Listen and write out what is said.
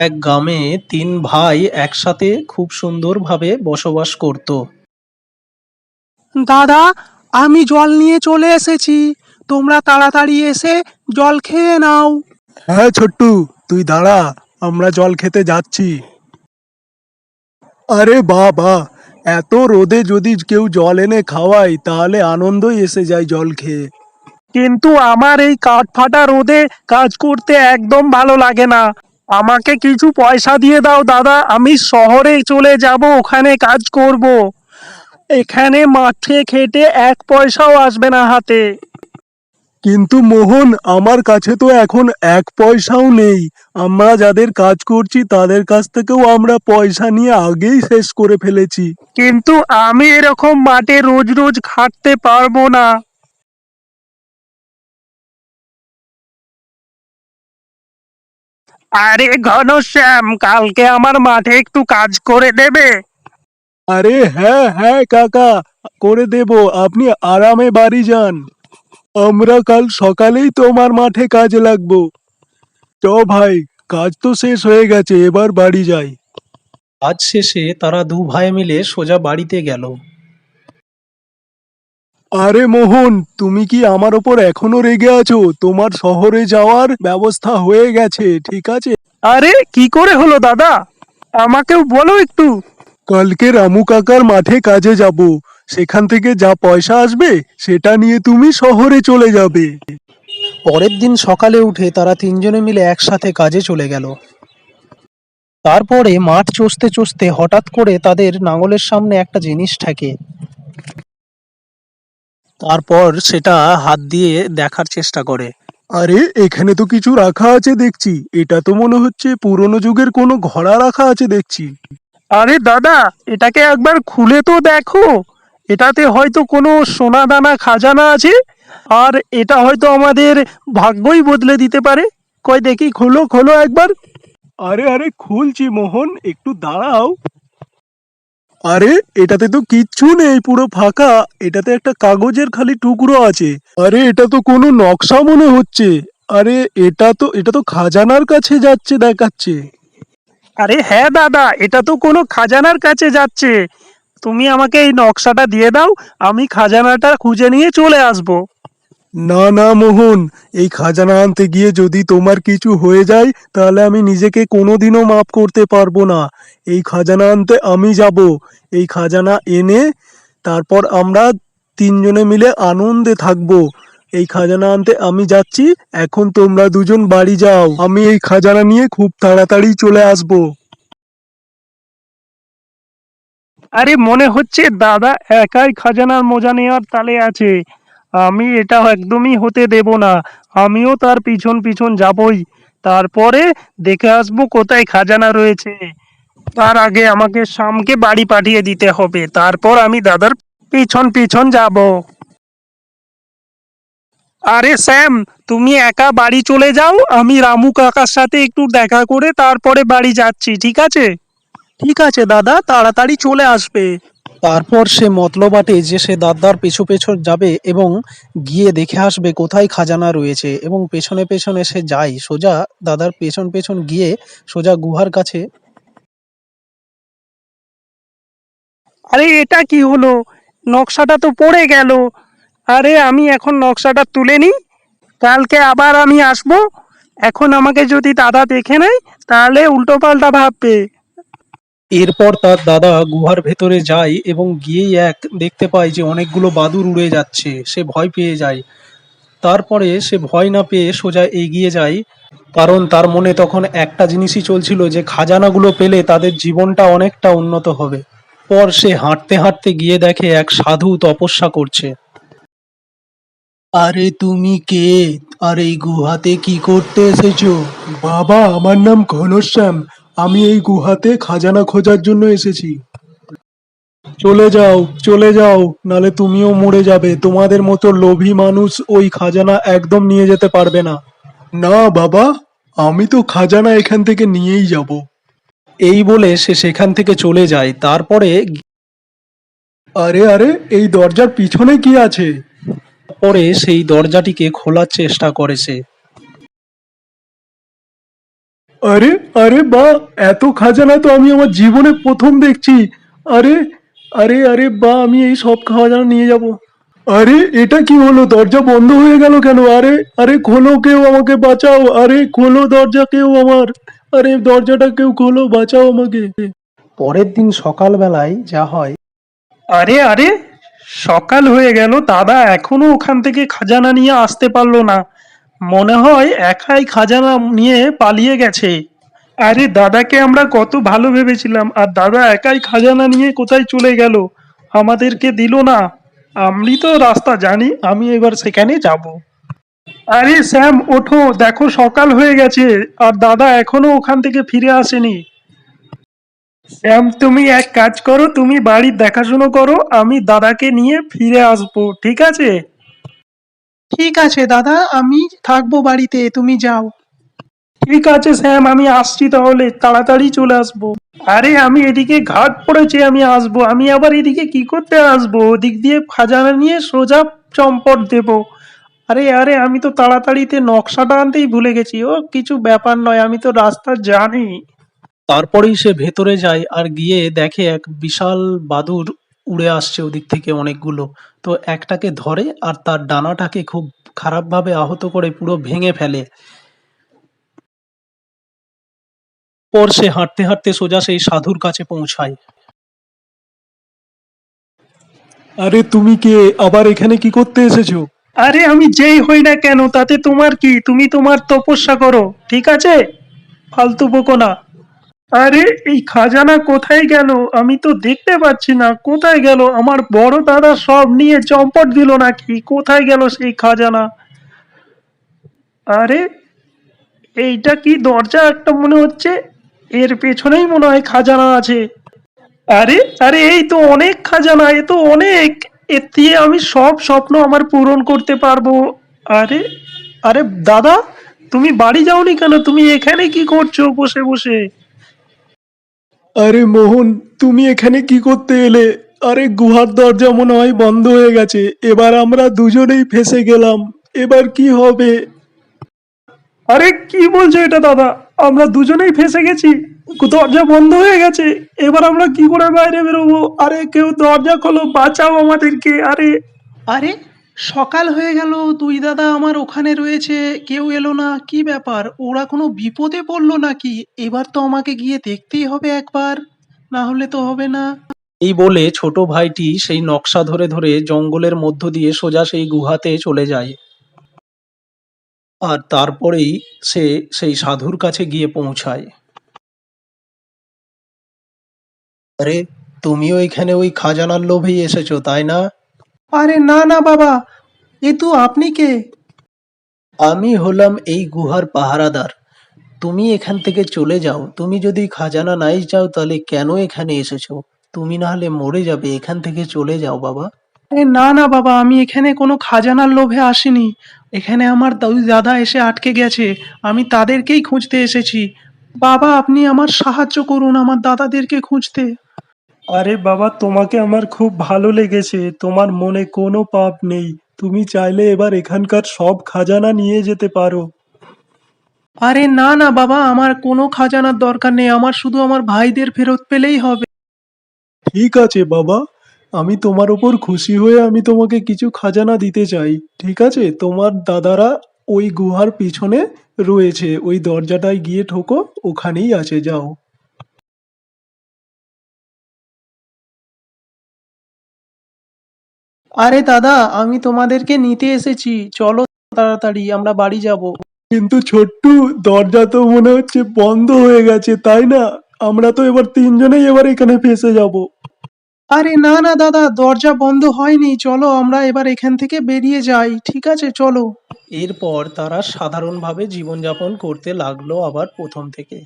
এক গ্রামে তিন ভাই একসাথে খুব সুন্দরভাবে বসবাস করত। দাদা, আমি জল নিয়ে চলে এসেছি। তোমরা তাড়াতাড়ি এসে জল খেয়ে নাও। হ্যাঁ ছোট্টু, তুই দাঁড়া, আমরা জল খেতে যাচ্ছি। আরে বাহ বাহ, এত রোদে যদি কেউ জল এনে খাওয়ায় তাহলে আনন্দই এসে যায় জল খেয়ে। কিন্তু আমার এই কাঠফাটা রোদে কাজ করতে একদম ভালো লাগে না। আমাকে কিছু পয়সা দিয়ে দাও দাদা, আমি শহরে চলে যাব, ওখানে কাজ করব। এখানে মাঠে খেটে এক পয়সাও আসবে না হাতে। কিন্তু মোহন, আমার কাছে তো এখন এক পয়সাও নেই। আমরা যাদের কাজ করছি তাদের কাছ থেকেও আমরা পয়সা নিয়ে আগেই শেষ করে ফেলেছি। কিন্তু আমি এরকম মাঠে রোজ রোজ খাটতে পারবো না। আরে ঘনশ্যাম, কালকে আমার মাঠে একটু কাজ করে দেবে? আরে হ্যাঁ হ্যাঁ কাকা, করে দেব, আপনি আরামে বাড়ি যান। আমরা কাল সকালেই তোমার মাঠে কাজে লাগবো। চ ভাই, কাজ তো শেষ হয়ে গেছে, এবার বাড়ি যাই। কাজ শেষে তারা দু ভাই মিলে সোজা বাড়িতে গেল। আরে মোহন, তুমি কি আমার ওপর এখনো রেগে আছো? তোমার শহরে যাওয়ার ব্যবস্থা হয়ে গেছে, ঠিক আছে? আরে কি করে হলো দাদা, আমাকেও বলো একটু। কালকে রামু কাকার মাঠে কাজে যাব। সেখান থেকে যা পয়সা আসবে সেটা নিয়ে তুমি শহরে চলে যাবে। পরের দিন সকালে উঠে তারা তিনজনে মিলে একসাথে কাজে চলে গেল। তারপরে মাঠ চষতে চষতে হঠাৎ করে তাদের লাঙলের সামনে একটা জিনিস ঠেকে। তারপর সেটা হাত দিয়ে দেখার চেষ্টা করে। আরে এখানে তো কিছু রাখা আছে দেখছি, এটা তো মনে হচ্ছে পুরনো যুগের কোনো ঘোড়া রাখা আছে দেখছি। আরে দাদা, এটাকে একবার খুলে তো দেখো। এটাতে হয়তো কোনো সোনা দানা খাজানা আছে। আর এটা হয়তো আমাদের ভাগ্যই বদলে দিতে পারে। কই দেখি, খোলো খোলো একবার। আরে আরে খুলছি মোহন, একটু দাঁড়াও। আরে এটাতে তো কিচ্ছু নেই, পুরো ফাঁকা। এটাতে একটা কাগজের খালি টুকরো আছে। আরে এটা তো কোনো নকশা মনে হচ্ছে। আরে এটা তো খাজানার কাছে যাচ্ছে দেখাচ্ছে। আরে হ্যাঁ দাদা, এটা তো কোনো খাজানার কাছে যাচ্ছে। তুমি আমাকে এই নকশাটা দিয়ে দাও, আমি খাজানাটা খুঁজে নিয়ে চলে আসবো। না না মোহন, এই খাজানা আনতে গিয়ে যদি তোমার কিছু হয়ে যায় তাহলে আমি নিজেকে কোনোদিনও মাপ করতে পারবো না। এই খাজানা আনতে আমি যাব। এই খাজানা এনে তারপর আমরা তিনজনে মিলে আনন্দে থাকবো। এই খাজানা আনতে আমি যাচ্ছি, এখন তোমরা দুজন বাড়ি যাও, আমি এই খাজানা নিয়ে খুব তাড়াতাড়ি চলে আসবো। আরে মনে হচ্ছে দাদা একাই খাজানার মজা নেওয়ার তালে আছে। আমি এটা একদমই হতে দেব না। আমিও তার পিছন পিছন যাবই। তারপরে দেখে আসবো কোথায় খাজানা রয়েছে। তার আগে আমাকে শামকে বাড়ি পাঠিয়ে দিতে হবে, তারপর আমি দাদার পিছন পিছন যাব। আরে স্যাম, তুমি একা বাড়ি চলে যাও, আমি রামু কাকার সাথে একটু দেখা করে তারপরে বাড়ি যাচ্ছি, ঠিক আছে? ঠিক আছে দাদা, তাড়াতাড়ি চলে আসবে। তারপর সে মতলবাটে যে সে দাদার পেছু পেছু যাবে এবং গিয়ে দেখে আসবে কোথায় খাজানা রয়েছে, এবং পেছনে পেছনে সে যায় সোজা দাদার পেছন পেছন গিয়ে সোজা গুহার কাছে। আরে এটা কি হলো, নকশাটা তো পড়ে গেল। আরে আমি এখন নকশাটা তুলে নিই, কালকে আবার আমি আসবো। এখন আমাকে যদি দাদা দেখে নেয় তাহলে উল্টো পাল্টা ভাববে। এরপর তার দাদা গুহার ভেতরে যায় এবং গিয়েই দেখতে পায় যে অনেকগুলো বাদুড় উড়ে যাচ্ছে। সে ভয় পেয়ে যায়। তারপরে সে ভয় না পেয়ে সোজা এগিয়ে যায়, কারণ তার মনে তখন একটা জিনিসই চলছিল যে খাজানাগুলো পেলে তাদের জীবনটা অনেকটা উন্নত হবে। পর সে হাঁটতে হাঁটতে গিয়ে দেখে এক সাধু তপস্যা করছে। আরে তুমি কে? আর এই গুহাতে কি করতে এসেছো? বাবা, আমার নাম ঘনশ্যাম। আমি এই গুহাতে খাজানা খোঁজার জন্য এসেছি। চলে যাও, চলে যাও, নালে তুমিও মরে যাবে। তোমাদের মতো লোভী মানুষ ওই খাজানা একদম নিয়ে যেতে পারবে না। না বাবা, আমি তো খাজানা এখান থেকে নিয়েই যাব। এই বলে সে সেখান থেকে চলে যায়। তারপরে আরে আরে, এই দরজার পিছনে কি আছে? সেই দরজাটিকে খোলার চেষ্টা করে সে। আরে আরে বা, এত খাজানা তো আমি আমার জীবনে প্রথম দেখছি। আরে আরে আরে বা, আমি এই সব খাজানা নিয়ে যাব। আরে এটা কি হলো, দরজা বন্ধ হয়ে গেল কেন? আরে আরে খোলো, কেউ আমাকে বাঁচাও, আরে খোলো দরজা কেউ আমার, আরে দরজাটা কেউ খোলো, বাঁচাও আমাকে। পরের দিন সকালবেলায় যা হয়, আরে আরে, সকাল হয়ে গেল, দাদা এখনো ওখান থেকে খাজানা নিয়ে আসতে পারলো না। মনে হয় একাই খাজানা নিয়ে পালিয়ে গেছে। আরে দাদাকে আমরা কত ভালো ভেবেছিলাম, আর দাদা একাই খাজানা নিয়ে কোথায় চলে গেল, আমাদেরকে দিল না। আমি তো রাস্তা জানি, আমি এবার সেখানে যাব। আরে স্যাম, ওঠো, দেখো সকাল হয়ে গেছে, আর দাদা এখনো ওখান থেকে ফিরে আসেনি। শ্যাম, তুমি এক কাজ করো, তুমি বাড়ির দেখাশুনো করো, আমি দাদাকে নিয়ে ফিরে আসবো, ঠিক আছে? ঠিক আছে দাদা, আমি থাকবো বাড়িতে, তুমি যাও। ঠিক আছে স্যাম, আমি আসছি, তাহলে তাড়াতাড়ি চলে আসবো। আরে আমি এদিকে ঘাট পড়েছে, আমি আসবো, আমি আবার এদিকে কি করতে আসবো? ওদিক দিয়ে খাজানা নিয়ে সোজা চম্পট দেবো। আরে আরে, আমি তো তাড়াতাড়িতে নকশাটা আনতেই ভুলে গেছি। ও কিছু ব্যাপার নয়, আমি তো রাস্তা জানি। তারপরেই সে ভেতরে যায় আর গিয়ে দেখে এক বিশাল বাদুড় উড়ে আসছে ওদিক থেকে অনেকগুলো। তো একটাকে ধরে আর তার ডানাটাকে খুব খারাপভাবে আহত করে পুরো ভেঙে ফেলে। পর সে হাঁটতে হাঁটতে সোজা সেই সাধুর কাছে পৌঁছায়। আরে তুমি কে, আবার এখানে কি করতে এসেছো? আরে আমি যেই হই না কেন, তাতে তোমার কি? তুমি তোমার তপস্যা করো, ঠিক আছে? ফালতু বকো না। আরে এই খাজানা কোথায় গেল? আমি তো দেখতে পাচ্ছি না, কোথায় গেল? আমার বড় দাদা সব নিয়ে চম্পট দিল নাকি? কোথায় গেল সেই খাজানা? আরে এইটা কি দরজা একটা মনে হচ্ছে, এর পেছনেই মনে হয় খাজানা আছে। আরে আরে, এই তো অনেক খাজানা, এ তো অনেক, এর দিয়ে আমি সব স্বপ্ন আমার পূরণ করতে পারবো। আরে আরে দাদা, তুমি বাড়ি যাওনি কেন? তুমি এখানে কি করছো বসে বসে? আরে মোহন, তুমি এখানে কি করতে এলে? আরে গুহার দরজা মনে হয় বন্ধ হয়ে গেছে, এবার আমরা দুজনেই ফেঁসে গেলাম, এবার কি হবে? আরে কি বলছো এটা দাদা? আমরা দুজনেই ফেঁসে গেছি, দরজা বন্ধ হয়ে গেছে, এবার আমরা কি করে বাইরে বেরোবো? আরে কেউ দরজা খোলো, বাঁচাও আমাদেরকে। আরে আরে সকাল হয়ে গেল, দুই দাদা আমার ওখানে রয়েছে, কেউ এলো না, কি ব্যাপার? ওরা কোনো বিপদে পড়লো নাকি? এবার তো আমাকে গিয়ে দেখতেই হবে একবার, না হলে তো হবে না। এই বলে ছোট ভাইটি সেই নকশা ধরে ধরে জঙ্গলের মধ্য দিয়ে সোজা সেই গুহাতে চলে যায়। আর তারপরেই সে সেই সাধুর কাছে গিয়ে পৌঁছায়। আরে তুমিও এখানে ওই খাজানার লোভেই এসেছো, তাই না? আরে না না বাবা, এ তো আপনি কে? আমি হলাম এই গুহার পাহারাদার। তুমি এখান থেকে চলে যাও, তুমি যদি খাজানা নাই চাও তাহলে কেন এখানে এসেছো? তুমি না হলে মরে যাবে, এখান থেকে চলে যাও বাবা। আরে না না বাবা, আমি এখানে কোনো খাজানার লোভে আসিনি। এখানে আমার দুই দাদা এসে আটকে গেছে, আমি তাদেরকেই খুঁজতে এসেছি। বাবা আপনি আমার সাহায্য করুন আমার দাদাদেরকে খুঁজতে। আরে বাবা, তোমাকে আমার খুব ভালো লেগেছে, তোমার মনে কোনো পাপ নেই, তুমি চাইলে এবার এখানকার সব খাজানা নিয়ে যেতে পারো। আরে না না বাবা, আমার কোনো খাজানার দরকার নেই, আমার শুধু আমার ভাইদের ফেরত পেলেই হবে। ঠিক আছে বাবা, আমি তোমার ওপর খুশি হয়ে আমি তোমাকে কিছু খাজানা দিতে চাই। ঠিক আছে, তোমার দাদারা ওই গুহার পিছনে রয়েছে, ওই দরজাটায় গিয়ে ঠোকো, ওখানেই আছে, যাও। আরে দাদা, আমি তোমাদেরকে নিতে এসেছি, চলো তাড়াতাড়ি আমরা বাড়ি যাব। কিন্তু ছোট্টু, দরজা তো মনে হচ্ছে বন্ধ হয়ে গেছে, তাই না? আমরা তো এবার তিনজনেই এবার এখানে ফেঁসে যাব। আরে না না দাদা, দরজা বন্ধ হয়নি, চলো আমরা এবার এখান থেকে বেরিয়ে যাই, ঠিক আছে চলো। এরপর তারা সাধারণভাবে জীবনযাপন করতে লাগলো আবার প্রথম থেকে।